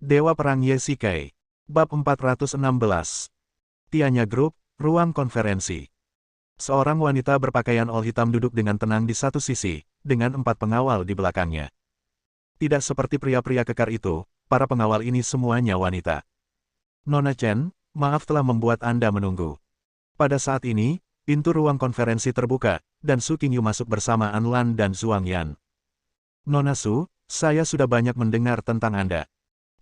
Dewa Perang Ye-Shikai. Bab 416. Tianya Group, Ruang Konferensi. Seorang wanita berpakaian all hitam duduk dengan tenang di satu sisi, dengan 4 pengawal di belakangnya. Tidak seperti pria-pria kekar itu, para pengawal ini semuanya wanita. Nona Chen, maaf telah membuat Anda menunggu. Pada saat ini, pintu ruang konferensi terbuka, dan Su Qingyu masuk bersama An Lan dan Zhuang Yan. Nona Su, saya sudah banyak mendengar tentang Anda.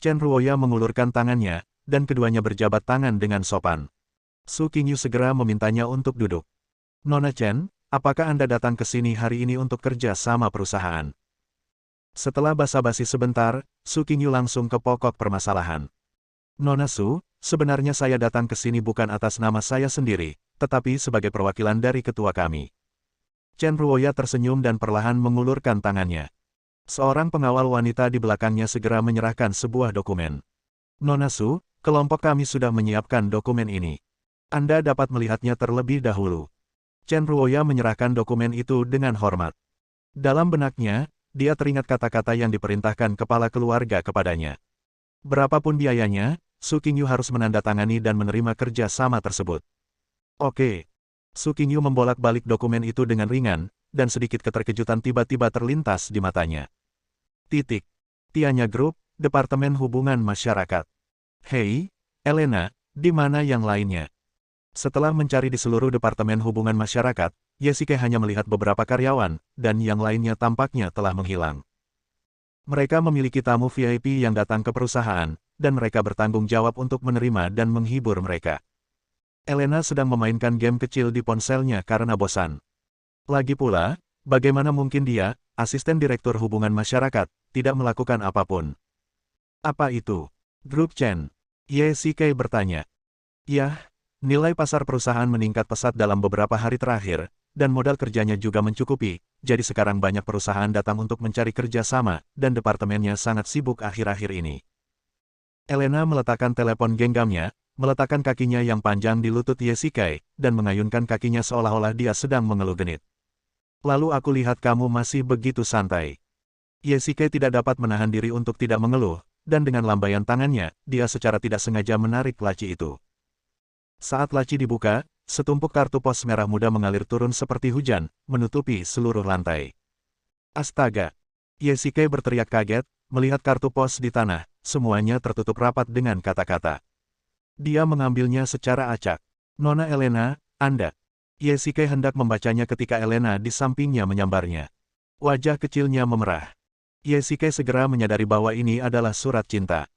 Chen Ruoya mengulurkan tangannya, dan keduanya berjabat tangan dengan sopan. Su Qingyu segera memintanya untuk duduk. Nona Chen, apakah Anda datang ke sini hari ini untuk kerja sama perusahaan? Setelah basa-basi sebentar, Su Qingyu langsung ke pokok permasalahan. Nona Su, sebenarnya saya datang ke sini bukan atas nama saya sendiri, tetapi sebagai perwakilan dari ketua kami. Chen Ruoya tersenyum dan perlahan mengulurkan tangannya. Seorang pengawal wanita di belakangnya segera menyerahkan sebuah dokumen. Nona Su, kelompok kami sudah menyiapkan dokumen ini. Anda dapat melihatnya terlebih dahulu. Chen Ruoya menyerahkan dokumen itu dengan hormat. Dalam benaknya, dia teringat kata-kata yang diperintahkan kepala keluarga kepadanya. Berapapun biayanya, Su Qingyu harus menandatangani dan menerima kerja sama tersebut. Oke. Su Qingyu membolak-balik dokumen itu dengan ringan, dan sedikit keterkejutan tiba-tiba terlintas di matanya. Tianya Group, Departemen Hubungan Masyarakat. Hei, Elena, di mana yang lainnya? Setelah mencari di seluruh Departemen Hubungan Masyarakat, Ye-Shikai hanya melihat beberapa karyawan, dan yang lainnya tampaknya telah menghilang. Mereka memiliki tamu VIP yang datang ke perusahaan, dan mereka bertanggung jawab untuk menerima dan menghibur mereka. Elena sedang memainkan game kecil di ponselnya karena bosan. Lagi pula, bagaimana mungkin dia, asisten direktur hubungan masyarakat, tidak melakukan apapun? Apa itu? Grup Chen? Ye-Shikai bertanya. Yah, nilai pasar perusahaan meningkat pesat dalam beberapa hari terakhir, dan modal kerjanya juga mencukupi, jadi sekarang banyak perusahaan datang untuk mencari kerja sama, dan departemennya sangat sibuk akhir-akhir ini. Elena meletakkan telepon genggamnya, meletakkan kakinya yang panjang di lutut Ye-Shikai, dan mengayunkan kakinya seolah-olah dia sedang mengeluh genit. Lalu aku lihat kamu masih begitu santai. Ye-Shikai tidak dapat menahan diri untuk tidak mengeluh, dan dengan lambaian tangannya, dia secara tidak sengaja menarik laci itu. Saat laci dibuka, setumpuk kartu pos merah muda mengalir turun seperti hujan, menutupi seluruh lantai. Astaga! Ye-Shikai berteriak kaget, melihat kartu pos di tanah, semuanya tertutup rapat dengan kata-kata. Dia mengambilnya secara acak. Nona Elena, Anda. Ye-Shikai hendak membacanya ketika Elena di sampingnya menyambarnya. Wajah kecilnya memerah. Ye-Shikai segera menyadari bahwa ini adalah surat cinta.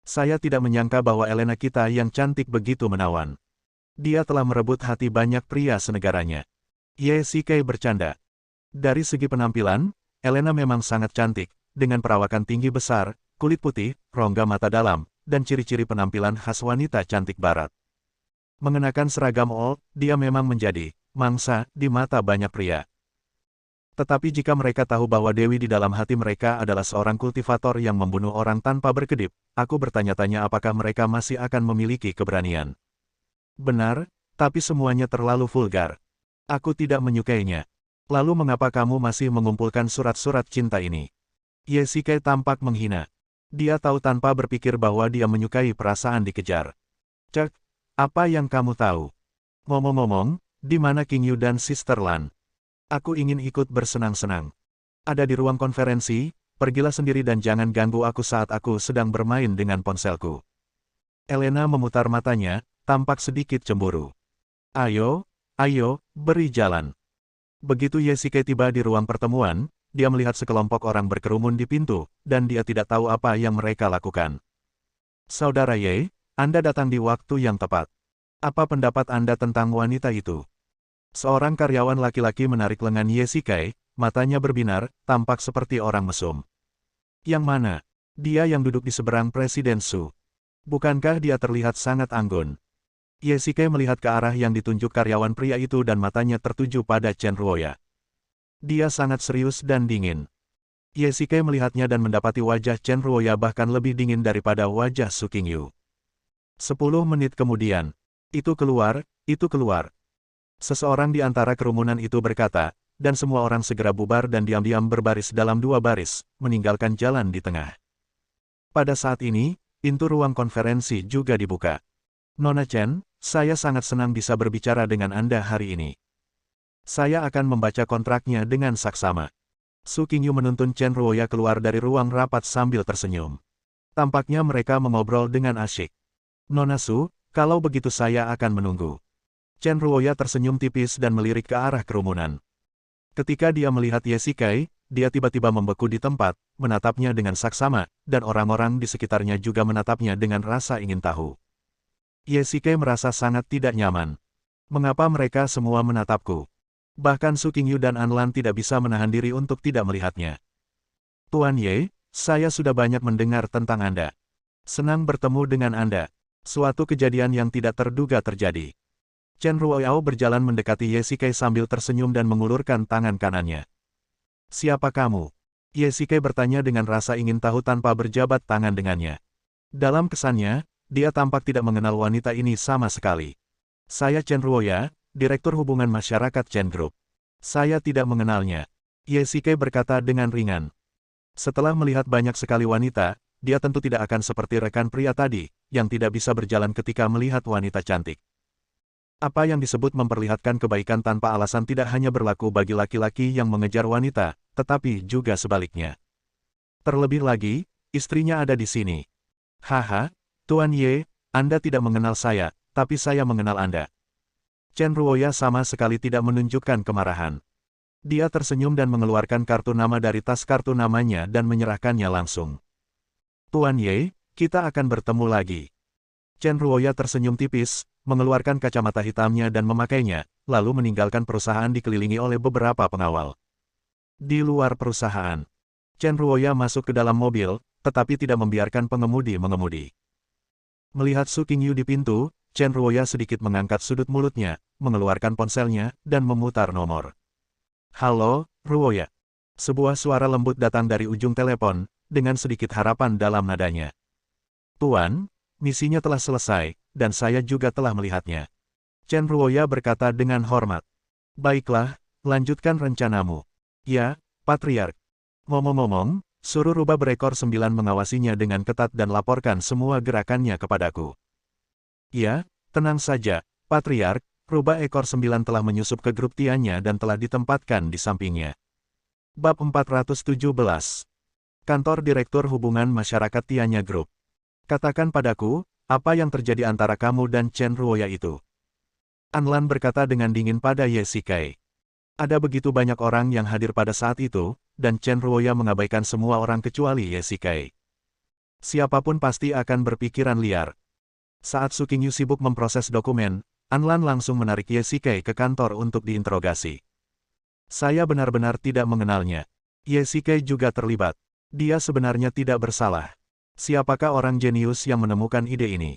Saya tidak menyangka bahwa Elena kita yang cantik begitu menawan. Dia telah merebut hati banyak pria senegaranya. Ye-Shikai bercanda. Dari segi penampilan, Elena memang sangat cantik, dengan perawakan tinggi besar, kulit putih, rongga mata dalam, dan ciri-ciri penampilan khas wanita cantik barat. Mengenakan seragam all, dia memang menjadi mangsa di mata banyak pria. Tetapi jika mereka tahu bahwa Dewi di dalam hati mereka adalah seorang kultivator yang membunuh orang tanpa berkedip, aku bertanya-tanya apakah mereka masih akan memiliki keberanian. Benar, tapi semuanya terlalu vulgar. Aku tidak menyukainya. Lalu mengapa kamu masih mengumpulkan surat-surat cinta ini? Ye-Shikai tampak menghina. Dia tahu tanpa berpikir bahwa dia menyukai perasaan dikejar. Cek, apa yang kamu tahu? Ngomong-ngomong, di mana Qingyu dan Sister Lan? Aku ingin ikut bersenang-senang. Ada di ruang konferensi, pergilah sendiri dan jangan ganggu aku saat aku sedang bermain dengan ponselku. Elena memutar matanya, tampak sedikit cemburu. Ayo, beri jalan. Begitu Ye-Shikai tiba di ruang pertemuan, dia melihat sekelompok orang berkerumun di pintu, dan dia tidak tahu apa yang mereka lakukan. Saudara Ye, Anda datang di waktu yang tepat. Apa pendapat Anda tentang wanita itu? Seorang karyawan laki-laki menarik lengan Ye-Shikai, matanya berbinar, tampak seperti orang mesum. Yang mana? Dia yang duduk di seberang Presiden Su. Bukankah dia terlihat sangat anggun? Ye-Shikai melihat ke arah yang ditunjuk karyawan pria itu dan matanya tertuju pada Chen Ruoya. Dia sangat serius dan dingin. Ye-Shikai melihatnya dan mendapati wajah Chen Ruoya bahkan lebih dingin daripada wajah Su Qingyu. 10 menit kemudian, itu keluar. Seseorang di antara kerumunan itu berkata, dan semua orang segera bubar dan diam-diam berbaris dalam 2 baris, meninggalkan jalan di tengah. Pada saat ini, Pintu ruang konferensi juga dibuka. Nona Chen, saya sangat senang bisa berbicara dengan Anda hari ini. Saya akan membaca kontraknya dengan saksama. Su Qingyu menuntun Chen Ruoya keluar dari ruang rapat sambil tersenyum. Tampaknya mereka mengobrol dengan asyik. Nona Su, kalau begitu saya akan menunggu. Chen Ruoya tersenyum tipis dan melirik ke arah kerumunan. Ketika dia melihat Ye Shikai, dia tiba-tiba membeku di tempat, menatapnya dengan saksama, dan orang-orang di sekitarnya juga menatapnya dengan rasa ingin tahu. Ye Shikai merasa sangat tidak nyaman. Mengapa mereka semua menatapku? Bahkan Su Qingyu dan Anlan tidak bisa menahan diri untuk tidak melihatnya. Tuan Ye, saya sudah banyak mendengar tentang Anda. Senang bertemu dengan Anda. Suatu kejadian yang tidak terduga terjadi. Chen Ruoyao berjalan mendekati Ye Shikai sambil tersenyum dan mengulurkan tangan kanannya. Siapa kamu? Ye Shikai bertanya dengan rasa ingin tahu tanpa berjabat tangan dengannya. Dalam kesannya, dia tampak tidak mengenal wanita ini sama sekali. Saya Chen Ruoya, Direktur Hubungan Masyarakat Chen Group. Saya tidak mengenalnya. Ye Shikai berkata dengan ringan. Setelah melihat banyak sekali wanita, dia tentu tidak akan seperti rekan pria tadi, yang tidak bisa berjalan ketika melihat wanita cantik. Apa yang disebut memperlihatkan kebaikan tanpa alasan tidak hanya berlaku bagi laki-laki yang mengejar wanita, tetapi juga sebaliknya. Terlebih lagi, istrinya ada di sini. Haha, Tuan Ye, Anda tidak mengenal saya, tapi saya mengenal Anda. Chen Ruoya sama sekali tidak menunjukkan kemarahan. Dia tersenyum dan mengeluarkan kartu nama dari tas kartu namanya dan menyerahkannya langsung. Tuan Ye, kita akan bertemu lagi. Chen Ruoya tersenyum tipis, mengeluarkan kacamata hitamnya dan memakainya, lalu meninggalkan perusahaan dikelilingi oleh beberapa pengawal. Di luar perusahaan, Chen Ruoya masuk ke dalam mobil, tetapi tidak membiarkan pengemudi mengemudi. Melihat Su Qingyu di pintu, Chen Ruoya sedikit mengangkat sudut mulutnya, mengeluarkan ponselnya, dan memutar nomor. Halo, Ruoya. Sebuah suara lembut datang dari ujung telepon, dengan sedikit harapan dalam nadanya. Tuan, misinya telah selesai, dan saya juga telah melihatnya. Chen Ruoya berkata dengan hormat. Baiklah, lanjutkan rencanamu. Ya, Patriark. Ngomong-ngomong, suruh rubah berekor 9 mengawasinya dengan ketat dan laporkan semua gerakannya kepadaku. Ya, tenang saja, Patriark, rubah ekor 9 telah menyusup ke grup Tianya dan telah ditempatkan di sampingnya. Bab 417. Kantor Direktur Hubungan Masyarakat Tianya Group. Katakan padaku, apa yang terjadi antara kamu dan Chen Ruoya itu? Anlan berkata dengan dingin pada Ye Shikai. Ada begitu banyak orang yang hadir pada saat itu, dan Chen Ruoya mengabaikan semua orang kecuali Ye Shikai. Siapapun pasti akan berpikiran liar. Saat Su Qingyu sibuk memproses dokumen, Anlan langsung menarik Ye Shikai ke kantor untuk diinterogasi. Saya benar-benar tidak mengenalnya. Ye Shikai juga terlibat. Dia sebenarnya tidak bersalah. Siapakah orang jenius yang menemukan ide ini?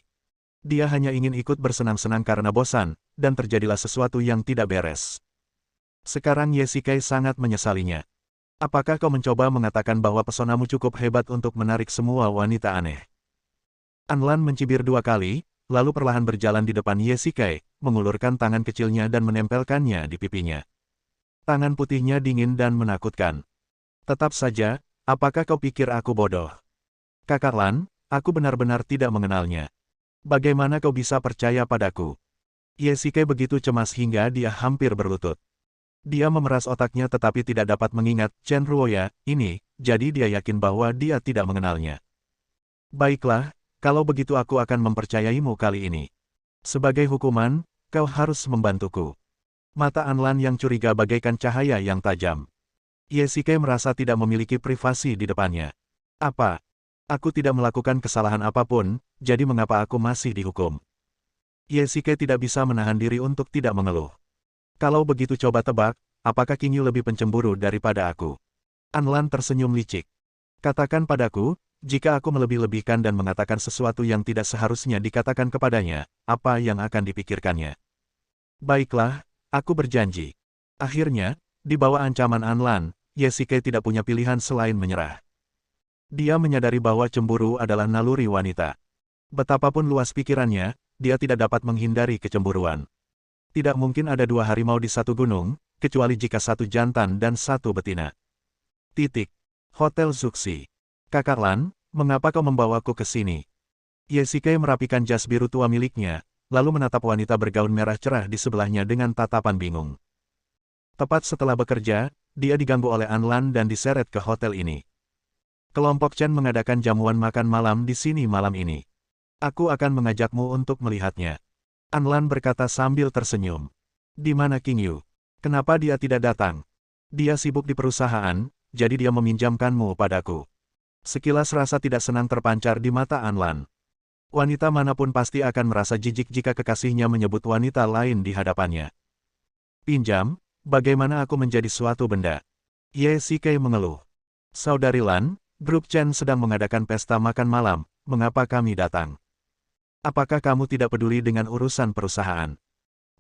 Dia hanya ingin ikut bersenang-senang karena bosan, dan terjadilah sesuatu yang tidak beres. Sekarang Ye Shikai sangat menyesalinya. Apakah kau mencoba mengatakan bahwa pesonamu cukup hebat untuk menarik semua wanita aneh? Anlan mencibir 2 kali, lalu perlahan berjalan di depan Ye Shikai, mengulurkan tangan kecilnya dan menempelkannya di pipinya. Tangan putihnya dingin dan menakutkan. Tetap saja, apakah kau pikir aku bodoh? Kakak Lan, aku benar-benar tidak mengenalnya. Bagaimana kau bisa percaya padaku? Ye Shikai begitu cemas hingga dia hampir berlutut. Dia memeras otaknya tetapi tidak dapat mengingat Chen Ruoya ini, jadi dia yakin bahwa dia tidak mengenalnya. Baiklah, kalau begitu aku akan mempercayaimu kali ini. Sebagai hukuman, kau harus membantuku. Mata Anlan yang curiga bagaikan cahaya yang tajam. Ye Shikai merasa tidak memiliki privasi di depannya. Apa? Aku tidak melakukan kesalahan apapun, jadi mengapa aku masih dihukum? Ye Shikai tidak bisa menahan diri untuk tidak mengeluh. Kalau begitu coba tebak, apakah Qingyu lebih pencemburu daripada aku? Anlan tersenyum licik. Katakan padaku, jika aku melebih-lebihkan dan mengatakan sesuatu yang tidak seharusnya dikatakan kepadanya, apa yang akan dipikirkannya? Baiklah, aku berjanji. Akhirnya, di bawah ancaman Anlan, Ye Shikai tidak punya pilihan selain menyerah. Dia menyadari bahwa cemburu adalah naluri wanita. Betapapun luas pikirannya, dia tidak dapat menghindari kecemburuan. Tidak mungkin ada 2 harimau di satu gunung, kecuali jika 1 jantan dan 1 betina. Titik. Hotel Zuxi. Kakak Lan, mengapa kau membawaku ke sini? Ye merapikan jas biru tua miliknya, lalu menatap wanita bergaun merah cerah di sebelahnya dengan tatapan bingung. Tepat setelah bekerja, dia diganggu oleh Anlan dan diseret ke hotel ini. Kelompok Chen mengadakan jamuan makan malam di sini malam ini. Aku akan mengajakmu untuk melihatnya. Anlan berkata sambil tersenyum. Di mana King Yu? Kenapa dia tidak datang? Dia sibuk di perusahaan, jadi dia meminjamkanmu padaku. Sekilas rasa tidak senang terpancar di mata Anlan. Wanita manapun pasti akan merasa jijik jika kekasihnya menyebut wanita lain di hadapannya. Pinjam? Bagaimana aku menjadi suatu benda? Ye Sikei mengeluh. Saudari Lan, grup Chen sedang mengadakan pesta makan malam, mengapa kami datang? Apakah kamu tidak peduli dengan urusan perusahaan?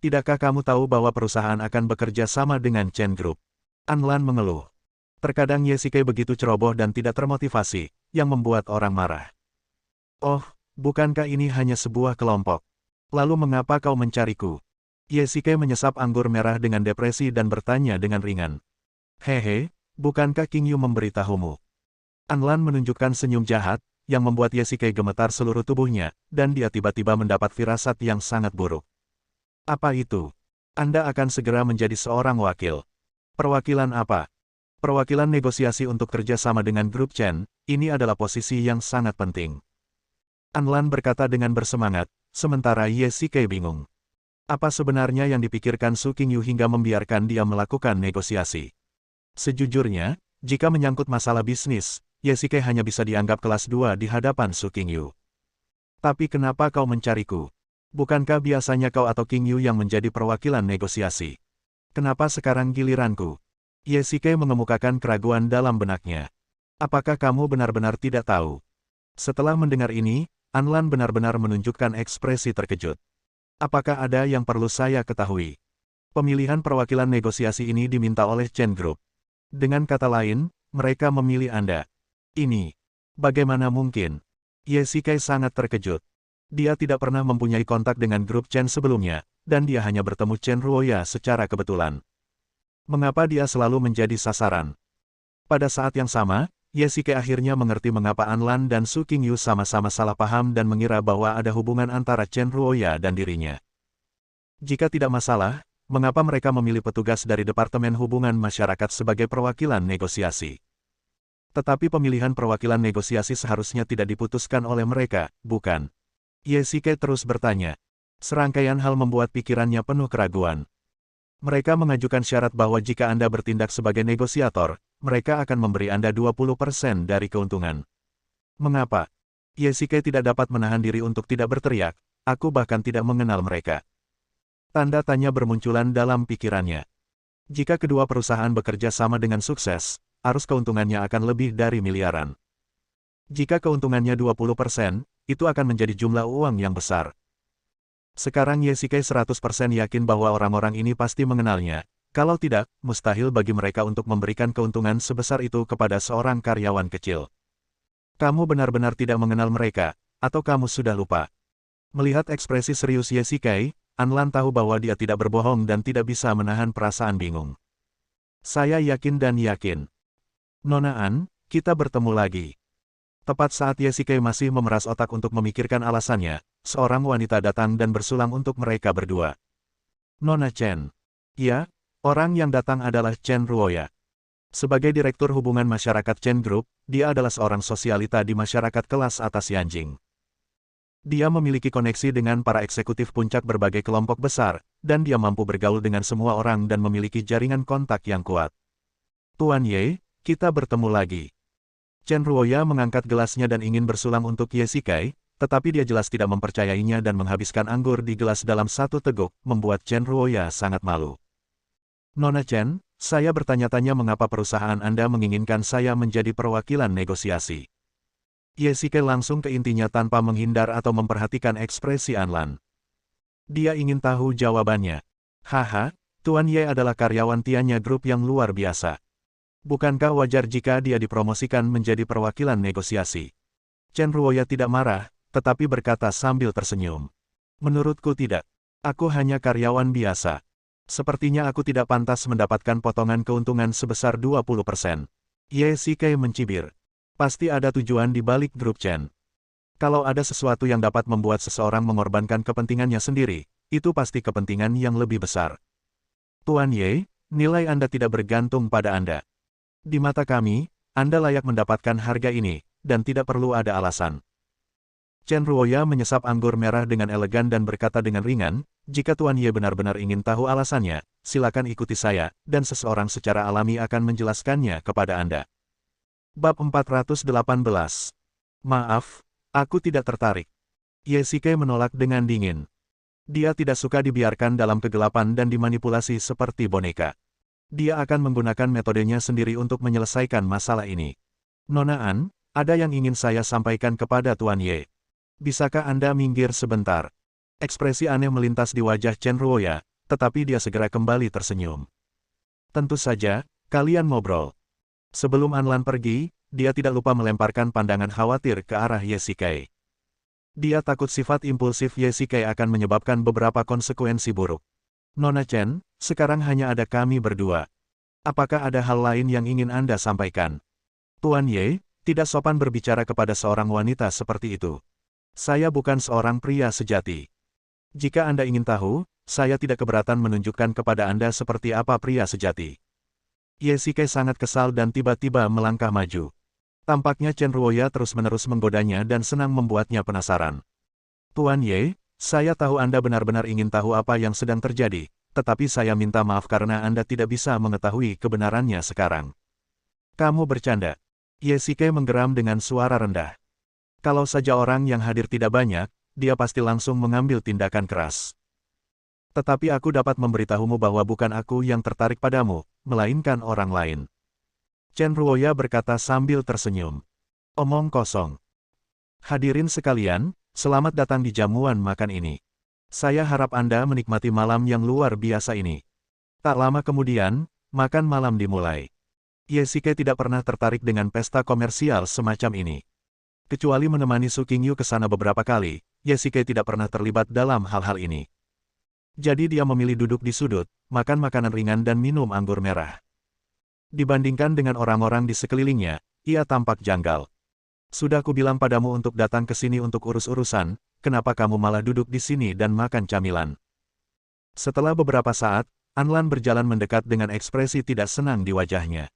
Tidakkah kamu tahu bahwa perusahaan akan bekerja sama dengan Chen Group? Anlan mengeluh. Terkadang Ye Sikei begitu ceroboh dan tidak termotivasi, yang membuat orang marah. Oh, bukankah ini hanya sebuah kelompok? Lalu mengapa kau mencariku? Ye Sikei menyesap anggur merah dengan depresi dan bertanya dengan ringan. Hehe, bukankah King Yu memberitahumu? Anlan menunjukkan senyum jahat, yang membuat Ye Sikei gemetar seluruh tubuhnya, dan dia tiba-tiba mendapat firasat yang sangat buruk. Apa itu? Anda akan segera menjadi seorang wakil. Perwakilan apa? Perwakilan negosiasi untuk kerja sama dengan grup Chen, ini adalah posisi yang sangat penting. Anlan berkata dengan bersemangat, sementara Ye Sikei bingung. Apa sebenarnya yang dipikirkan Su Qingyu hingga membiarkan dia melakukan negosiasi? Sejujurnya, jika menyangkut masalah bisnis, Ye Sikei hanya bisa dianggap kelas 2 di hadapan Su Qingyu. Tapi kenapa kau mencariku? Bukankah biasanya kau atau Qingyu yang menjadi perwakilan negosiasi? Kenapa sekarang giliranku? Ye Sikei mengemukakan keraguan dalam benaknya. Apakah kamu benar-benar tidak tahu? Setelah mendengar ini, Anlan benar-benar menunjukkan ekspresi terkejut. Apakah ada yang perlu saya ketahui? Pemilihan perwakilan negosiasi ini diminta oleh Chen Group. Dengan kata lain, mereka memilih Anda. Ini. Bagaimana mungkin? Ye Sikei sangat terkejut. Dia tidak pernah mempunyai kontak dengan grup Chen sebelumnya, dan dia hanya bertemu Chen Ruoya secara kebetulan. Mengapa dia selalu menjadi sasaran? Pada saat yang sama, Ye Sikei akhirnya mengerti mengapa Anlan dan Su Qingyu sama-sama salah paham dan mengira bahwa ada hubungan antara Chen Ruoya dan dirinya. Jika tidak masalah, mengapa mereka memilih petugas dari Departemen Hubungan Masyarakat sebagai perwakilan negosiasi? Tetapi pemilihan perwakilan negosiasi seharusnya tidak diputuskan oleh mereka, bukan? Ye Sikei terus bertanya. Serangkaian hal membuat pikirannya penuh keraguan. Mereka mengajukan syarat bahwa jika Anda bertindak sebagai negosiator, mereka akan memberi Anda 20% dari keuntungan. Mengapa? Ye Sikei tidak dapat menahan diri untuk tidak berteriak, aku bahkan tidak mengenal mereka. Tanda tanya bermunculan dalam pikirannya. Jika kedua perusahaan bekerja sama dengan sukses, arus keuntungannya akan lebih dari miliaran. Jika keuntungannya 20%, itu akan menjadi jumlah uang yang besar. Sekarang Ye Sikei 100% yakin bahwa orang-orang ini pasti mengenalnya. Kalau tidak, mustahil bagi mereka untuk memberikan keuntungan sebesar itu kepada seorang karyawan kecil. Kamu benar-benar tidak mengenal mereka, atau kamu sudah lupa? Melihat ekspresi serius Ye Sikei, Anlan tahu bahwa dia tidak berbohong dan tidak bisa menahan perasaan bingung. Saya yakin dan yakin. Nona An, kita bertemu lagi. Tepat saat Ye Sikei masih memeras otak untuk memikirkan alasannya, seorang wanita datang dan bersulang untuk mereka berdua. Nona Chen. Ya, orang yang datang adalah Chen Ruoya. Sebagai Direktur Hubungan Masyarakat Chen Group, dia adalah seorang sosialita di masyarakat kelas atas Yanjing. Dia memiliki koneksi dengan para eksekutif puncak berbagai kelompok besar, dan dia mampu bergaul dengan semua orang dan memiliki jaringan kontak yang kuat. Tuan Ye, kita bertemu lagi. Chen Ruoya mengangkat gelasnya dan ingin bersulang untuk Ye Sikei, tetapi dia jelas tidak mempercayainya dan menghabiskan anggur di gelas dalam satu teguk, membuat Chen Ruoya sangat malu. Nona Chen, saya bertanya-tanya mengapa perusahaan Anda menginginkan saya menjadi perwakilan negosiasi. Ye Sikei langsung ke intinya tanpa menghindar atau memperhatikan ekspresi Anlan. Dia ingin tahu jawabannya. Haha, Tuan Ye adalah karyawan Tianya Group yang luar biasa. Bukankah wajar jika dia dipromosikan menjadi perwakilan negosiasi? Chen Ruoya tidak marah, tetapi berkata sambil tersenyum. Menurutku tidak. Aku hanya karyawan biasa. Sepertinya aku tidak pantas mendapatkan potongan keuntungan sebesar 20%. Ye Sikei mencibir. Pasti ada tujuan di balik grup Chen. Kalau ada sesuatu yang dapat membuat seseorang mengorbankan kepentingannya sendiri, itu pasti kepentingan yang lebih besar. Tuan Ye, nilai Anda tidak bergantung pada Anda. Di mata kami, Anda layak mendapatkan harga ini, dan tidak perlu ada alasan. Chen Ruoya menyesap anggur merah dengan elegan dan berkata dengan ringan, jika Tuan Ye benar-benar ingin tahu alasannya, silakan ikuti saya, dan seseorang secara alami akan menjelaskannya kepada Anda. Bab 418. Maaf, aku tidak tertarik. Ye Shike menolak dengan dingin. Dia tidak suka dibiarkan dalam kegelapan dan dimanipulasi seperti boneka. Dia akan menggunakan metodenya sendiri untuk menyelesaikan masalah ini. Nona An, ada yang ingin saya sampaikan kepada Tuan Ye. Bisakah Anda minggir sebentar? Ekspresi aneh melintas di wajah Chen Ruoya, tetapi dia segera kembali tersenyum. Tentu saja, kalian ngobrol. Sebelum Anlan pergi, dia tidak lupa melemparkan pandangan khawatir ke arah Ye Shike. Dia takut sifat impulsif Ye Shike akan menyebabkan beberapa konsekuensi buruk. Nona Chen, sekarang hanya ada kami berdua. Apakah ada hal lain yang ingin Anda sampaikan? Tuan Ye, tidak sopan berbicara kepada seorang wanita seperti itu. Saya bukan seorang pria sejati. Jika Anda ingin tahu, saya tidak keberatan menunjukkan kepada Anda seperti apa pria sejati. Ye Shike sangat kesal dan tiba-tiba melangkah maju. Tampaknya Chen Ruoya terus-menerus menggodanya dan senang membuatnya penasaran. Tuan Ye, saya tahu Anda benar-benar ingin tahu apa yang sedang terjadi, tetapi saya minta maaf karena Anda tidak bisa mengetahui kebenarannya sekarang. Kamu bercanda. Ye Shike menggeram dengan suara rendah. Kalau saja orang yang hadir tidak banyak, dia pasti langsung mengambil tindakan keras. Tetapi aku dapat memberitahumu bahwa bukan aku yang tertarik padamu, melainkan orang lain. Chen Ruoya berkata sambil tersenyum. Omong kosong. Hadirin sekalian, selamat datang di jamuan makan ini. Saya harap Anda menikmati malam yang luar biasa ini. Tak lama kemudian, makan malam dimulai. Ye Shike tidak pernah tertarik dengan pesta komersial semacam ini. Kecuali menemani Su Qingyu ke sana beberapa kali, Ye Shike tidak pernah terlibat dalam hal-hal ini. Jadi dia memilih duduk di sudut, makan makanan ringan dan minum anggur merah. Dibandingkan dengan orang-orang di sekelilingnya, ia tampak janggal. Sudah kubilang padamu untuk datang ke sini untuk urus-urusan, kenapa kamu malah duduk di sini dan makan camilan? Setelah beberapa saat, Anlan berjalan mendekat dengan ekspresi tidak senang di wajahnya.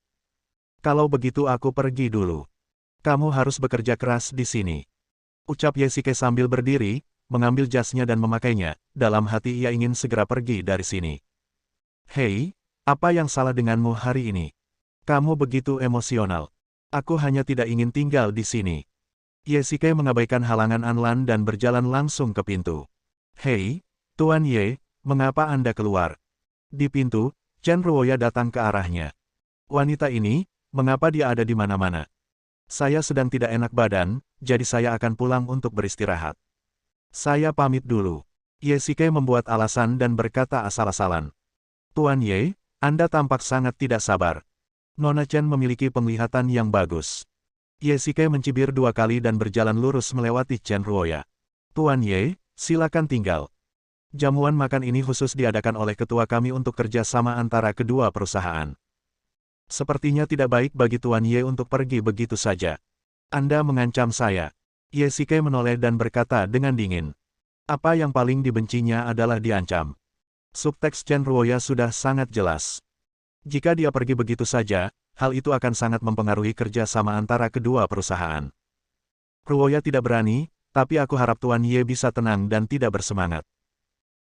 Kalau begitu aku pergi dulu. Kamu harus bekerja keras di sini. Ucap Ye Shike sambil berdiri, mengambil jasnya dan memakainya, dalam hati ia ingin segera pergi dari sini. Hei, apa yang salah denganmu hari ini? Kamu begitu emosional. Aku hanya tidak ingin tinggal di sini. Ye Shike mengabaikan halangan Anlan dan berjalan langsung ke pintu. Hei, Tuan Ye, mengapa Anda keluar? Di pintu, Chen Ruoya datang ke arahnya. Wanita ini, mengapa dia ada di mana-mana? Saya sedang tidak enak badan, jadi saya akan pulang untuk beristirahat. Saya pamit dulu. Ye Shike membuat alasan dan berkata asal-asalan. Tuan Ye, Anda tampak sangat tidak sabar. Nona Chen memiliki penglihatan yang bagus. Ye Shike mencibir 2 kali dan berjalan lurus melewati Chen Ruoya. Tuan Ye, silakan tinggal. Jamuan makan ini khusus diadakan oleh ketua kami untuk kerjasama antara kedua perusahaan. Sepertinya tidak baik bagi Tuan Ye untuk pergi begitu saja. Anda mengancam saya. Ye Shike menoleh dan berkata dengan dingin. Apa yang paling dibencinya adalah diancam. Subteks Chen Ruoya sudah sangat jelas. Jika dia pergi begitu saja, hal itu akan sangat mempengaruhi kerjasama antara kedua perusahaan. Ruoya tidak berani, tapi aku harap Tuan Ye bisa tenang dan tidak bersemangat.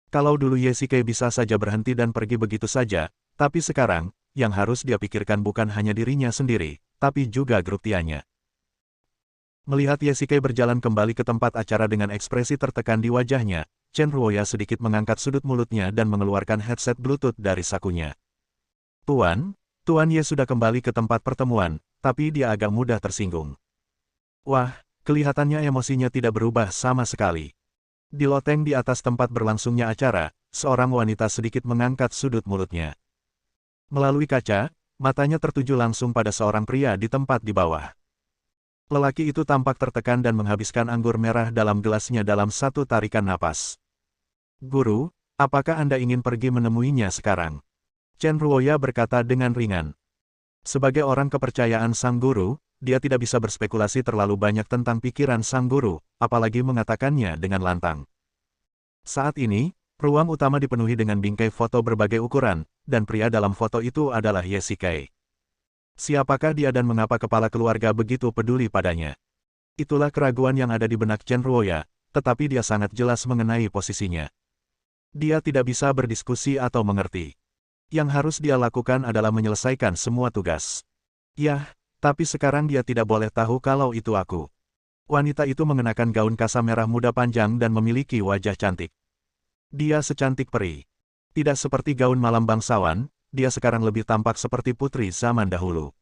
Kalau dulu Ye Shike bisa saja berhenti dan pergi begitu saja, tapi sekarang, yang harus dia pikirkan bukan hanya dirinya sendiri, tapi juga grup Tianya. Melihat Ye Shike berjalan kembali ke tempat acara dengan ekspresi tertekan di wajahnya, Chen Ruoya sedikit mengangkat sudut mulutnya dan mengeluarkan headset Bluetooth dari sakunya. Tuan Ye sudah kembali ke tempat pertemuan, tapi dia agak mudah tersinggung. Wah, kelihatannya emosinya tidak berubah sama sekali. Di loteng di atas tempat berlangsungnya acara, seorang wanita sedikit mengangkat sudut mulutnya. Melalui kaca, matanya tertuju langsung pada seorang pria di tempat di bawah. Lelaki itu tampak tertekan dan menghabiskan anggur merah dalam gelasnya dalam satu tarikan napas. Guru, apakah Anda ingin pergi menemuinya sekarang? Chen Ruoya berkata dengan ringan. Sebagai orang kepercayaan sang guru, dia tidak bisa berspekulasi terlalu banyak tentang pikiran sang guru, apalagi mengatakannya dengan lantang. Saat ini, ruang utama dipenuhi dengan bingkai foto berbagai ukuran, dan pria dalam foto itu adalah Yesikai. Siapakah dia dan mengapa kepala keluarga begitu peduli padanya? Itulah keraguan yang ada di benak Chen Ruoya, tetapi dia sangat jelas mengenai posisinya. Dia tidak bisa berdiskusi atau mengerti. Yang harus dia lakukan adalah menyelesaikan semua tugas. Yah, tapi sekarang dia tidak boleh tahu kalau itu aku. Wanita itu mengenakan gaun kasa merah muda panjang dan memiliki wajah cantik. Dia secantik peri. Tidak seperti gaun malam bangsawan, dia sekarang lebih tampak seperti putri zaman dahulu.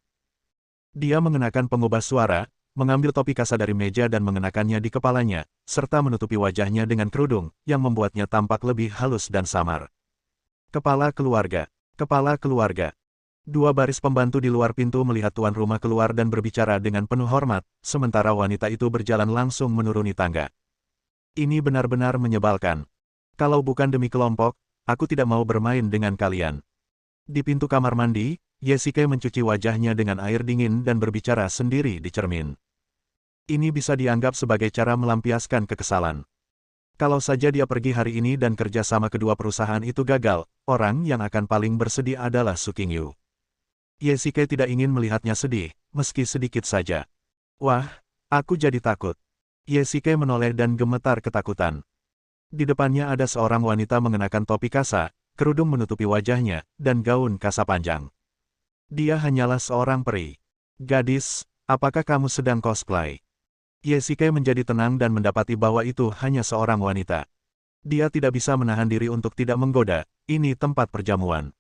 Dia mengenakan pengubah suara, mengambil topi kasa dari meja dan mengenakannya di kepalanya, serta menutupi wajahnya dengan kerudung, yang membuatnya tampak lebih halus dan samar. Kepala keluarga. Kepala keluarga. Dua baris pembantu di luar pintu melihat tuan rumah keluar dan berbicara dengan penuh hormat, sementara wanita itu berjalan langsung menuruni tangga. Ini benar-benar menyebalkan. Kalau bukan demi kelompok, aku tidak mau bermain dengan kalian. Di pintu kamar mandi, Yesikai mencuci wajahnya dengan air dingin dan berbicara sendiri di cermin. Ini bisa dianggap sebagai cara melampiaskan kekesalan. Kalau saja dia pergi hari ini dan kerja sama kedua perusahaan itu gagal, orang yang akan paling bersedih adalah Su Qingyu. Yesikai tidak ingin melihatnya sedih, meski sedikit saja. Wah, aku jadi takut. Yesikai menoleh dan gemetar ketakutan. Di depannya ada seorang wanita mengenakan topi kasa, kerudung menutupi wajahnya, dan gaun kasa panjang. Dia hanyalah seorang peri. Gadis, apakah kamu sedang cosplay? Yesikai menjadi tenang dan mendapati bahwa itu hanya seorang wanita. Dia tidak bisa menahan diri untuk tidak menggoda, ini tempat perjamuan.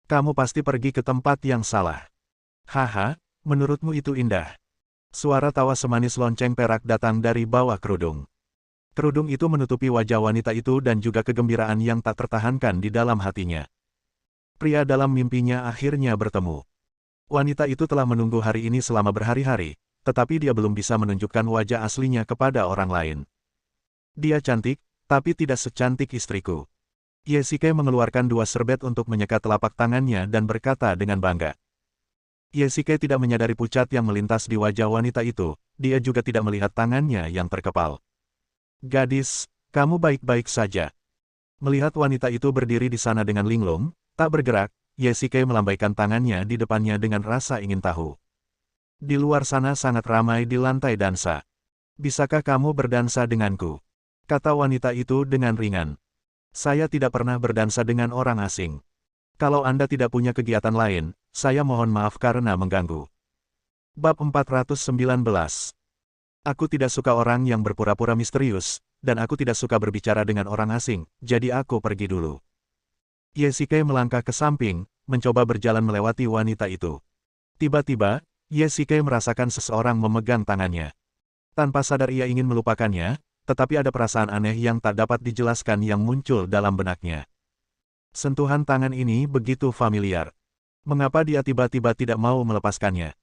Kamu pasti pergi ke tempat yang salah. Haha, menurutmu itu indah. Suara tawa semanis lonceng perak datang dari bawah kerudung. Kerudung itu menutupi wajah wanita itu dan juga kegembiraan yang tak tertahankan di dalam hatinya. Pria dalam mimpinya akhirnya bertemu. Wanita itu telah menunggu hari ini selama berhari-hari, tetapi dia belum bisa menunjukkan wajah aslinya kepada orang lain. Dia cantik, tapi tidak secantik istriku. Yesikai mengeluarkan dua serbet untuk menyekat telapak tangannya dan berkata dengan bangga. Yesikai tidak menyadari pucat yang melintas di wajah wanita itu, dia juga tidak melihat tangannya yang terkepal. Gadis, kamu baik-baik saja. Melihat wanita itu berdiri di sana dengan linglung, tak bergerak, Yesikai melambaikan tangannya di depannya dengan rasa ingin tahu. Di luar sana sangat ramai di lantai dansa. Bisakah kamu berdansa denganku? Kata wanita itu dengan ringan. Saya tidak pernah berdansa dengan orang asing. Kalau Anda tidak punya kegiatan lain, saya mohon maaf karena mengganggu. Bab 419. Aku tidak suka orang yang berpura-pura misterius, dan aku tidak suka berbicara dengan orang asing, jadi aku pergi dulu. Yesikai melangkah ke samping, mencoba berjalan melewati wanita itu. Tiba-tiba, Yesikai merasakan seseorang memegang tangannya. Tanpa sadar ia ingin melupakannya, tetapi ada perasaan aneh yang tak dapat dijelaskan yang muncul dalam benaknya. Sentuhan tangan ini begitu familiar. Mengapa dia tiba-tiba tidak mau melepaskannya?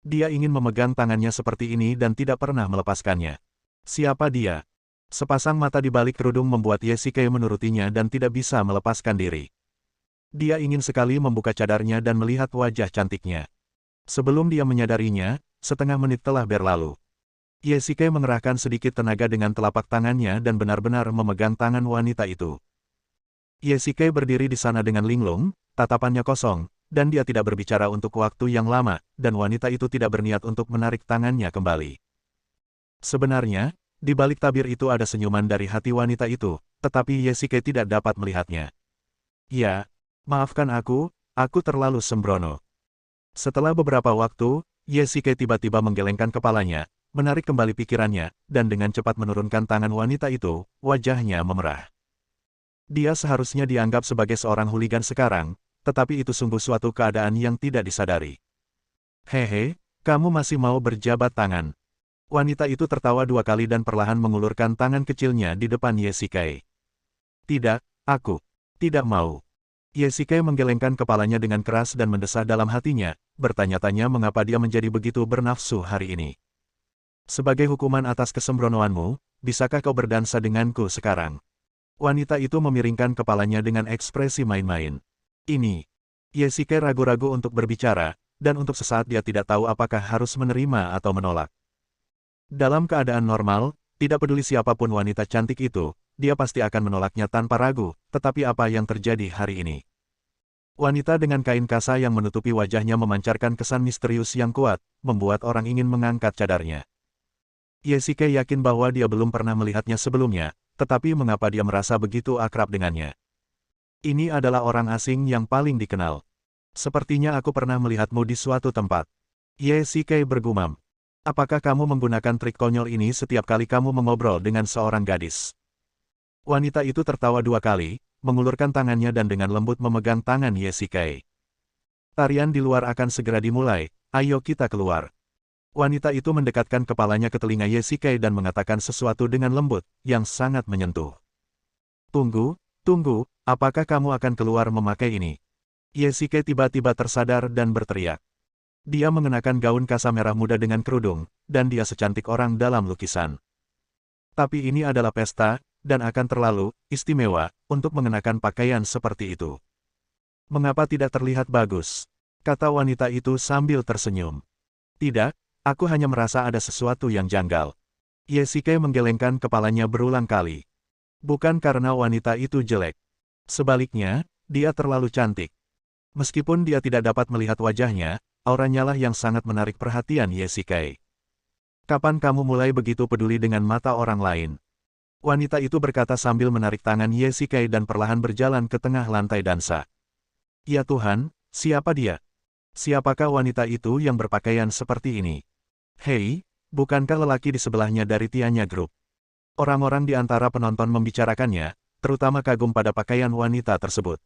Dia ingin memegang tangannya seperti ini dan tidak pernah melepaskannya. Siapa dia? Sepasang mata di balik kerudung membuat Yesikai menurutinya dan tidak bisa melepaskan diri. Dia ingin sekali membuka cadarnya dan melihat wajah cantiknya. Sebelum dia menyadarinya, setengah menit telah berlalu. Yesikai mengerahkan sedikit tenaga dengan telapak tangannya dan benar-benar memegang tangan wanita itu. Yesikai berdiri di sana dengan linglung, tatapannya kosong, dan dia tidak berbicara untuk waktu yang lama, dan wanita itu tidak berniat untuk menarik tangannya kembali. Sebenarnya, di balik tabir itu ada senyuman dari hati wanita itu, tetapi Yesikai tidak dapat melihatnya. Ya, maafkan aku terlalu sembrono. Setelah beberapa waktu, Yesikai tiba-tiba menggelengkan kepalanya, menarik kembali pikirannya, dan dengan cepat menurunkan tangan wanita itu, wajahnya memerah. Dia seharusnya dianggap sebagai seorang hooligan sekarang, tetapi itu sungguh suatu keadaan yang tidak disadari. Hehe, kamu masih mau berjabat tangan. Wanita itu tertawa dua kali dan perlahan mengulurkan tangan kecilnya di depan Yesikai. Tidak, aku tidak mau. Yesikai menggelengkan kepalanya dengan keras dan mendesah dalam hatinya, bertanya-tanya mengapa dia menjadi begitu bernafsu hari ini. Sebagai hukuman atas kesembronoanmu, bisakah kau berdansa denganku sekarang? Wanita itu memiringkan kepalanya dengan ekspresi main-main. Ini. Yesikai ragu-ragu untuk berbicara, dan untuk sesaat dia tidak tahu apakah harus menerima atau menolak. Dalam keadaan normal, tidak peduli siapapun wanita cantik itu, dia pasti akan menolaknya tanpa ragu, tetapi apa yang terjadi hari ini? Wanita dengan kain kasa yang menutupi wajahnya memancarkan kesan misterius yang kuat, membuat orang ingin mengangkat cadarnya. Yesike yakin bahwa dia belum pernah melihatnya sebelumnya, tetapi mengapa dia merasa begitu akrab dengannya? Ini adalah orang asing yang paling dikenal. Sepertinya aku pernah melihatmu di suatu tempat. Yesike bergumam. Apakah kamu menggunakan trik konyol ini setiap kali kamu mengobrol dengan seorang gadis? Wanita itu tertawa 2 kali, mengulurkan tangannya dan dengan lembut memegang tangan Yesike. Tarian di luar akan segera dimulai, ayo kita keluar. Wanita itu mendekatkan kepalanya ke telinga Yesike dan mengatakan sesuatu dengan lembut, yang sangat menyentuh. Tunggu, tunggu, apakah kamu akan keluar memakai ini? Yesike tiba-tiba tersadar dan berteriak. Dia mengenakan gaun kasa merah muda dengan kerudung, dan dia secantik orang dalam lukisan. Tapi ini adalah pesta, dan akan terlalu istimewa untuk mengenakan pakaian seperti itu. Mengapa tidak terlihat bagus? Kata wanita itu sambil tersenyum. Tidak, aku hanya merasa ada sesuatu yang janggal. Yesike menggelengkan kepalanya berulang kali. Bukan karena wanita itu jelek. Sebaliknya, dia terlalu cantik. Meskipun dia tidak dapat melihat wajahnya, auranya lah yang sangat menarik perhatian Yesike. Kapan kamu mulai begitu peduli dengan mata orang lain? Wanita itu berkata sambil menarik tangan Yesike dan perlahan berjalan ke tengah lantai dansa. Ya Tuhan, siapa dia? Siapakah wanita itu yang berpakaian seperti ini? Hei, bukankah lelaki di sebelahnya dari Tianya Group? Orang-orang di antara penonton membicarakannya, terutama kagum pada pakaian wanita tersebut.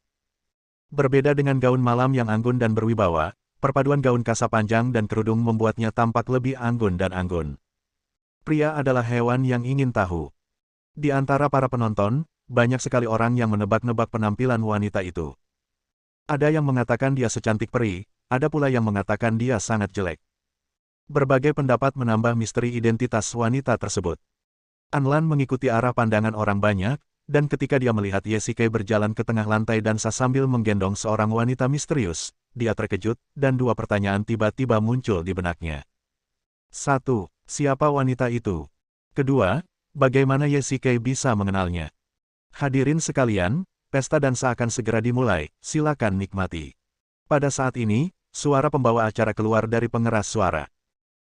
Berbeda dengan gaun malam yang anggun dan berwibawa, perpaduan gaun kasa panjang dan kerudung membuatnya tampak lebih anggun dan anggun. Pria adalah hewan yang ingin tahu. Di antara para penonton, banyak sekali orang yang menebak-nebak penampilan wanita itu. Ada yang mengatakan dia secantik peri, ada pula yang mengatakan dia sangat jelek. Berbagai pendapat menambah misteri identitas wanita tersebut. Anlan mengikuti arah pandangan orang banyak, dan ketika dia melihat Yesike berjalan ke tengah lantai dansa sambil menggendong seorang wanita misterius, dia terkejut, dan 2 pertanyaan tiba-tiba muncul di benaknya. 1. Siapa wanita itu? Kedua, bagaimana Yesike bisa mengenalnya? Hadirin sekalian, pesta dansa akan segera dimulai, silakan nikmati. Pada saat ini, suara pembawa acara keluar dari pengeras suara.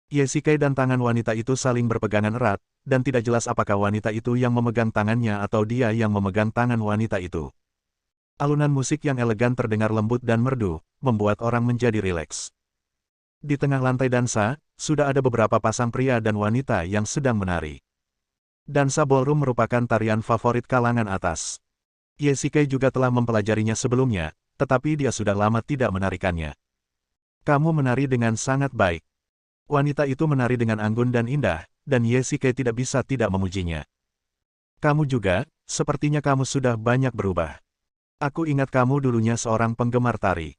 Yesike dan tangan wanita itu saling berpegangan erat, dan tidak jelas apakah wanita itu yang memegang tangannya atau dia yang memegang tangan wanita itu. Alunan musik yang elegan terdengar lembut dan merdu, membuat orang menjadi rileks. Di tengah lantai dansa, sudah ada beberapa pasang pria dan wanita yang sedang menari. Dansa ballroom merupakan tarian favorit kalangan atas. Yesike juga telah mempelajarinya sebelumnya, tetapi dia sudah lama tidak menarikannya. Kamu menari dengan sangat baik. Wanita itu menari dengan anggun dan indah, dan Yesike tidak bisa tidak memujinya. Kamu juga, sepertinya kamu sudah banyak berubah. Aku ingat kamu dulunya seorang penggemar tari.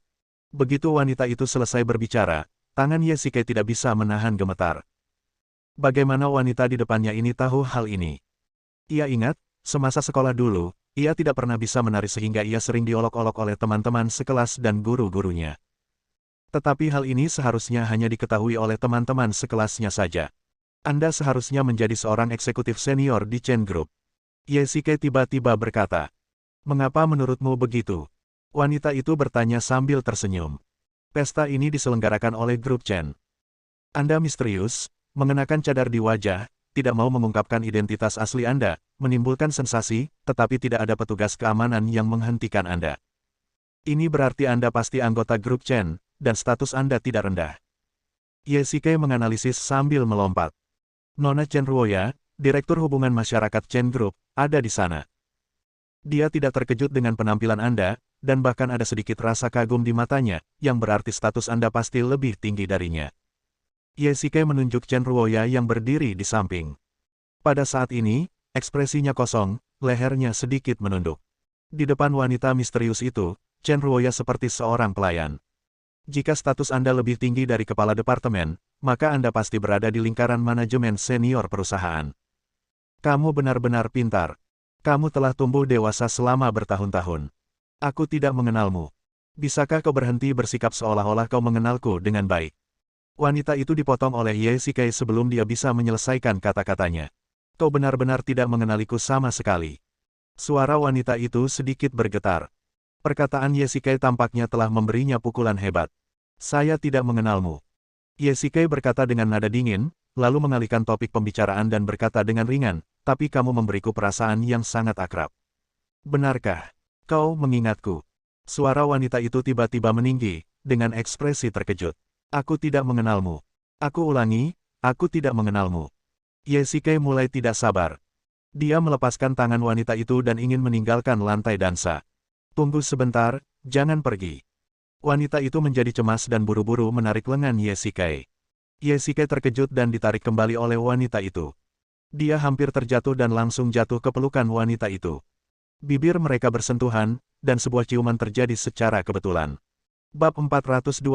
Begitu wanita itu selesai berbicara, tangan Yesike tidak bisa menahan gemetar. Bagaimana wanita di depannya ini tahu hal ini? Ia ingat, semasa sekolah dulu, ia tidak pernah bisa menari sehingga ia sering diolok-olok oleh teman-teman sekelas dan guru-gurunya. Tetapi hal ini seharusnya hanya diketahui oleh teman-teman sekelasnya saja. Anda seharusnya menjadi seorang eksekutif senior di Chen Group. Yesike tiba-tiba berkata. Mengapa menurutmu begitu? Wanita itu bertanya sambil tersenyum. Pesta ini diselenggarakan oleh grup Chen. Anda misterius, mengenakan cadar di wajah, tidak mau mengungkapkan identitas asli Anda, menimbulkan sensasi, tetapi tidak ada petugas keamanan yang menghentikan Anda. Ini berarti Anda pasti anggota grup Chen, dan status Anda tidak rendah. Yesike menganalisis sambil melompat. Nona Chen Ruoya, Direktur Hubungan Masyarakat Chen Group, ada di sana. Dia tidak terkejut dengan penampilan Anda, dan bahkan ada sedikit rasa kagum di matanya, yang berarti status Anda pasti lebih tinggi darinya. Yesike menunjuk Chen Ruoya yang berdiri di samping. Pada saat ini, ekspresinya kosong, lehernya sedikit menunduk. Di depan wanita misterius itu, Chen Ruoya seperti seorang pelayan. Jika status Anda lebih tinggi dari kepala departemen, maka Anda pasti berada di lingkaran manajemen senior perusahaan. Kamu benar-benar pintar. Kamu telah tumbuh dewasa selama bertahun-tahun. Aku tidak mengenalmu. Bisakah kau berhenti bersikap seolah-olah kau mengenalku dengan baik? Wanita itu dipotong oleh Ye Shikai sebelum dia bisa menyelesaikan kata-katanya. Kau benar-benar tidak mengenaliku sama sekali. Suara wanita itu sedikit bergetar. Perkataan Ye Shikai tampaknya telah memberinya pukulan hebat. Saya tidak mengenalmu. Ye Shikai berkata dengan nada dingin, lalu mengalihkan topik pembicaraan dan berkata dengan ringan, tapi kamu memberiku perasaan yang sangat akrab. Benarkah? Kau mengingatku. Suara wanita itu tiba-tiba meninggi, dengan ekspresi terkejut. Aku tidak mengenalmu. Aku ulangi, aku tidak mengenalmu. Ye Shikai mulai tidak sabar. Dia melepaskan tangan wanita itu dan ingin meninggalkan lantai dansa. Tunggu sebentar, jangan pergi. Wanita itu menjadi cemas dan buru-buru menarik lengan Ye Shikai. Ye Shikai terkejut dan ditarik kembali oleh wanita itu. Dia hampir terjatuh dan langsung jatuh ke pelukan wanita itu. Bibir mereka bersentuhan, dan sebuah ciuman terjadi secara kebetulan. Bab 420.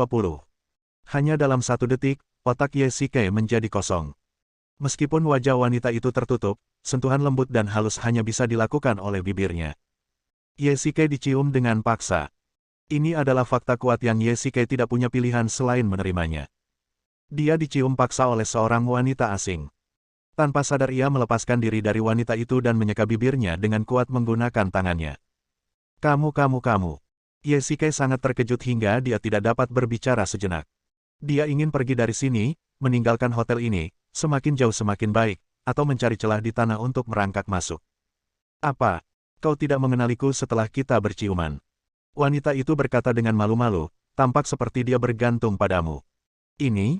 Hanya dalam 1 detik, otak Ye Shikai menjadi kosong. Meskipun wajah wanita itu tertutup, sentuhan lembut dan halus hanya bisa dilakukan oleh bibirnya. Ye Shikai dicium dengan paksa. Ini adalah fakta kuat yang Ye Shikai tidak punya pilihan selain menerimanya. Dia dicium paksa oleh seorang wanita asing. Tanpa sadar ia melepaskan diri dari wanita itu dan menyeka bibirnya dengan kuat menggunakan tangannya. Kamu. Ye Shikai sangat terkejut hingga dia tidak dapat berbicara sejenak. Dia ingin pergi dari sini, meninggalkan hotel ini, semakin jauh semakin baik, atau mencari celah di tanah untuk merangkak masuk. Apa? Kau tidak mengenaliku setelah kita berciuman? Wanita itu berkata dengan malu-malu, tampak seperti dia bergantung padamu. Ini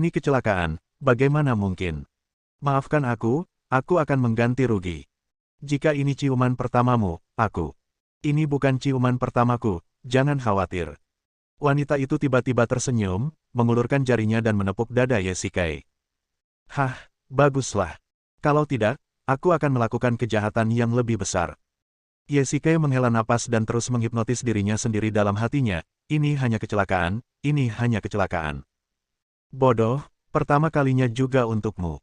kecelakaan, bagaimana mungkin? Maafkan aku akan mengganti rugi. Jika ini ciuman pertamamu, ini bukan ciuman pertamaku, jangan khawatir. Wanita itu tiba-tiba tersenyum, mengulurkan jarinya dan menepuk dada Ye Shikai. Hah, baguslah. Kalau tidak, aku akan melakukan kejahatan yang lebih besar. Ye Shikai menghela napas dan terus menghipnotis dirinya sendiri dalam hatinya, ini hanya kecelakaan, ini hanya kecelakaan. Bodoh, pertama kalinya juga untukmu.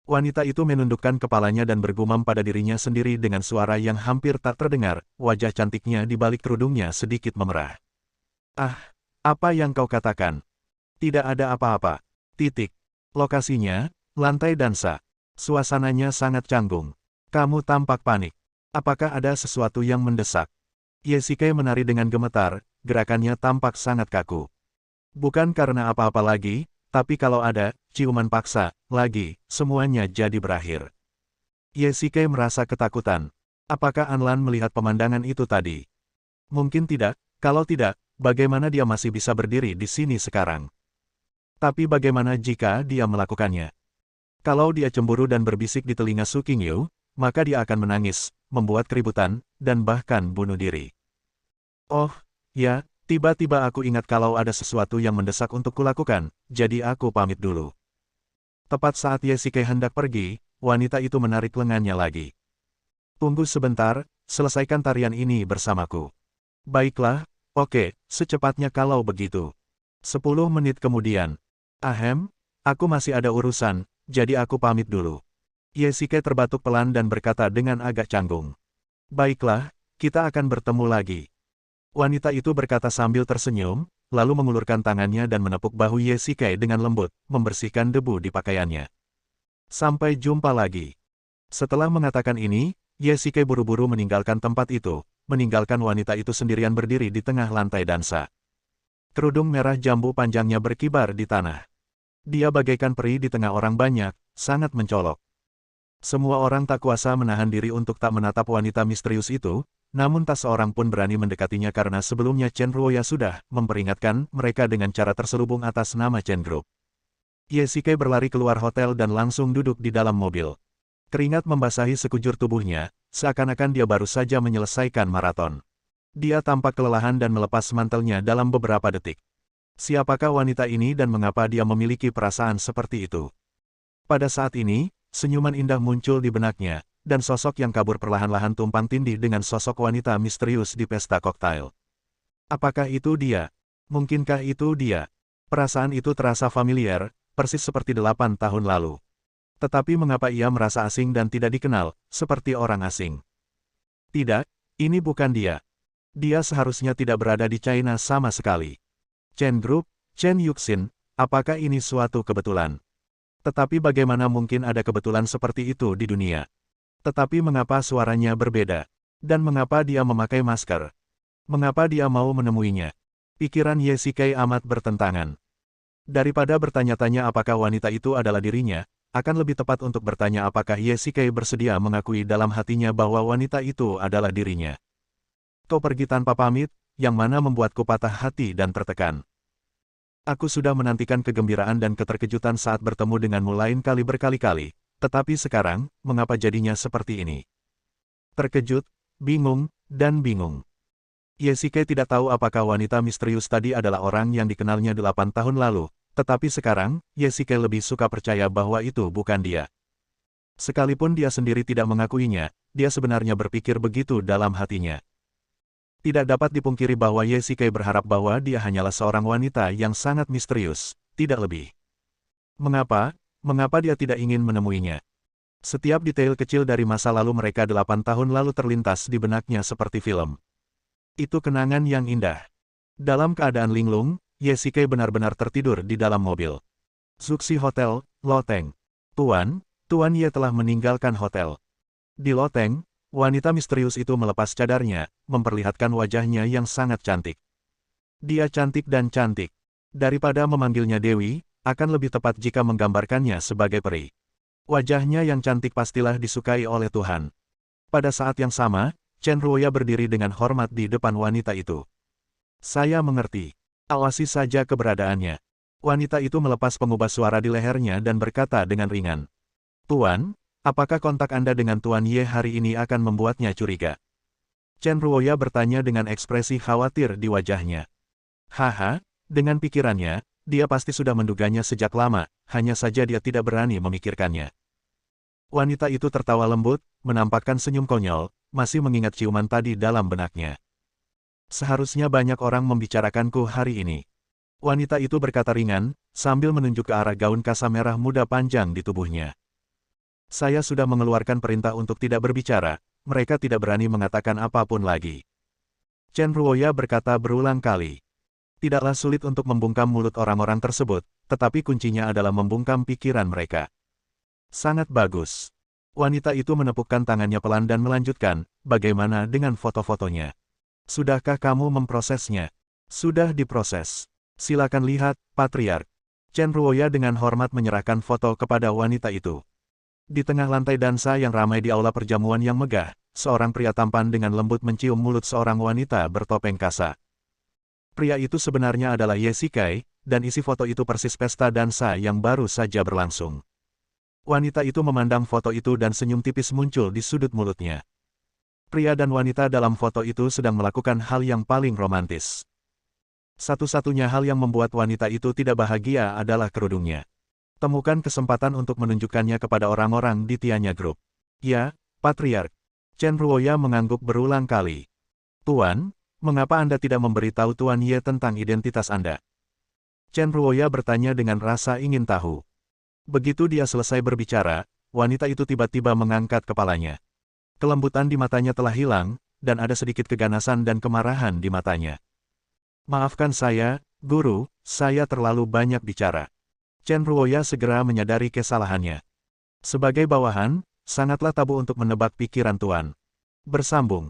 Wanita itu menundukkan kepalanya dan bergumam pada dirinya sendiri dengan suara yang hampir tak terdengar, wajah cantiknya di balik kerudungnya sedikit memerah. Ah, apa yang kau katakan? Tidak ada apa-apa. Titik. Lokasinya, lantai dansa. Suasananya sangat canggung. Kamu tampak panik. Apakah ada sesuatu yang mendesak? Ye Shikai menari dengan gemetar, gerakannya tampak sangat kaku. Bukan karena apa-apa lagi, tapi kalau ada ciuman paksa lagi, semuanya jadi berakhir. Ye Shikai merasa ketakutan. Apakah Anlan melihat pemandangan itu tadi? Mungkin tidak, kalau tidak, bagaimana dia masih bisa berdiri di sini sekarang? Tapi bagaimana jika dia melakukannya? Kalau dia cemburu dan berbisik di telinga Su Qingyu, maka dia akan menangis, membuat keributan, dan bahkan bunuh diri. Oh, ya. Tiba-tiba aku ingat kalau ada sesuatu yang mendesak untuk kulakukan, jadi aku pamit dulu. Tepat saat Ye Shikai hendak pergi, wanita itu menarik lengannya lagi. Tunggu sebentar, selesaikan tarian ini bersamaku. Baiklah, oke, secepatnya kalau begitu. 10 menit kemudian. Ahem, aku masih ada urusan, jadi aku pamit dulu. Ye Shikai terbatuk pelan dan berkata dengan agak canggung. Baiklah, kita akan bertemu lagi. Wanita itu berkata sambil tersenyum, lalu mengulurkan tangannya dan menepuk bahu Ye Shikai dengan lembut, membersihkan debu di pakaiannya. Sampai jumpa lagi. Setelah mengatakan ini, Ye Shikai buru-buru meninggalkan tempat itu, meninggalkan wanita itu sendirian berdiri di tengah lantai dansa. Kerudung merah jambu panjangnya berkibar di tanah. Dia bagaikan peri di tengah orang banyak, sangat mencolok. Semua orang tak kuasa menahan diri untuk tak menatap wanita misterius itu, namun tak seorang pun berani mendekatinya karena sebelumnya Chen Ruoya sudah memperingatkan mereka dengan cara terselubung atas nama Chen Group. Ye Shikai berlari keluar hotel dan langsung duduk di dalam mobil. Keringat membasahi sekujur tubuhnya, seakan-akan dia baru saja menyelesaikan maraton. Dia tampak kelelahan dan melepas mantelnya dalam beberapa detik. Siapakah wanita ini dan mengapa dia memiliki perasaan seperti itu? Pada saat ini, senyuman indah muncul di benaknya, dan sosok yang kabur perlahan-lahan tumpang tindih dengan sosok wanita misterius di pesta koktail. Apakah itu dia? Mungkinkah itu dia? Perasaan itu terasa familiar, persis seperti 8 tahun lalu. Tetapi mengapa ia merasa asing dan tidak dikenal, seperti orang asing? Tidak, ini bukan dia. Dia seharusnya tidak berada di China sama sekali. Chen Group, Chen Yuxin, apakah ini suatu kebetulan? Tetapi bagaimana mungkin ada kebetulan seperti itu di dunia? Tetapi mengapa suaranya berbeda? Dan mengapa dia memakai masker? Mengapa dia mau menemuinya? Pikiran Ye Shikai amat bertentangan. Daripada bertanya-tanya apakah wanita itu adalah dirinya, akan lebih tepat untuk bertanya apakah Ye Shikai bersedia mengakui dalam hatinya bahwa wanita itu adalah dirinya. Kau pergi tanpa pamit, yang mana membuatku patah hati dan tertekan. Aku sudah menantikan kegembiraan dan keterkejutan saat bertemu denganmu lain kali berkali-kali, tetapi sekarang, mengapa jadinya seperti ini? Terkejut, bingung, dan bingung. Ye Shikai tidak tahu apakah wanita misterius tadi adalah orang yang dikenalnya 8 tahun lalu, tetapi sekarang, Ye Shikai lebih suka percaya bahwa itu bukan dia. Sekalipun dia sendiri tidak mengakuinya, dia sebenarnya berpikir begitu dalam hatinya. Tidak dapat dipungkiri bahwa Ye Shikai berharap bahwa dia hanyalah seorang wanita yang sangat misterius, tidak lebih. Mengapa? Mengapa dia tidak ingin menemuinya? Setiap detail kecil dari masa lalu mereka 8 tahun lalu terlintas di benaknya seperti film. Itu kenangan yang indah. Dalam keadaan linglung, Ye Shikai benar-benar tertidur di dalam mobil. Zuxi Hotel, Loteng. Tuan Ye telah meninggalkan hotel. Di loteng, wanita misterius itu melepas cadarnya, memperlihatkan wajahnya yang sangat cantik. Dia cantik dan cantik. Daripada memanggilnya Dewi, akan lebih tepat jika menggambarkannya sebagai peri. Wajahnya yang cantik pastilah disukai oleh Tuhan. Pada saat yang sama, Chen Ruoya berdiri dengan hormat di depan wanita itu. Saya mengerti. Awasi saja keberadaannya. Wanita itu melepas pengubah suara di lehernya dan berkata dengan ringan. Tuan, apakah kontak Anda dengan Tuan Ye hari ini akan membuatnya curiga? Chen Ruoya bertanya dengan ekspresi khawatir di wajahnya. Haha, dengan pikirannya, dia pasti sudah menduganya sejak lama, hanya saja dia tidak berani memikirkannya. Wanita itu tertawa lembut, menampakkan senyum konyol, masih mengingat ciuman tadi dalam benaknya. Seharusnya banyak orang membicarakanku hari ini. Wanita itu berkata ringan, sambil menunjuk ke arah gaun kasa merah muda panjang di tubuhnya. Saya sudah mengeluarkan perintah untuk tidak berbicara, mereka tidak berani mengatakan apapun lagi. Chen Ruoya berkata berulang kali. Tidaklah sulit untuk membungkam mulut orang-orang tersebut, tetapi kuncinya adalah membungkam pikiran mereka. Sangat bagus. Wanita itu menepukkan tangannya pelan dan melanjutkan, bagaimana dengan foto-fotonya? Sudahkah kamu memprosesnya? Sudah diproses. Silakan lihat, Patriark. Chen Ruoya dengan hormat menyerahkan foto kepada wanita itu. Di tengah lantai dansa yang ramai di aula perjamuan yang megah, seorang pria tampan dengan lembut mencium mulut seorang wanita bertopeng kasa. Pria itu sebenarnya adalah Ye Shikai, dan isi foto itu persis pesta dansa yang baru saja berlangsung. Wanita itu memandang foto itu dan senyum tipis muncul di sudut mulutnya. Pria dan wanita dalam foto itu sedang melakukan hal yang paling romantis. Satu-satunya hal yang membuat wanita itu tidak bahagia adalah kerudungnya. Temukan kesempatan untuk menunjukkannya kepada orang-orang di Tianya Group. Ya, Patriark. Chen Ruoya mengangguk berulang kali. Tuan, mengapa Anda tidak memberitahu Tuan Ye tentang identitas Anda? Chen Ruoya bertanya dengan rasa ingin tahu. Begitu dia selesai berbicara, wanita itu tiba-tiba mengangkat kepalanya. Kelembutan di matanya telah hilang, dan ada sedikit keganasan dan kemarahan di matanya. Maafkan saya, Guru, saya terlalu banyak bicara. Chen Ruoya segera menyadari kesalahannya. Sebagai bawahan, sangatlah tabu untuk menebak pikiran Tuan. Bersambung.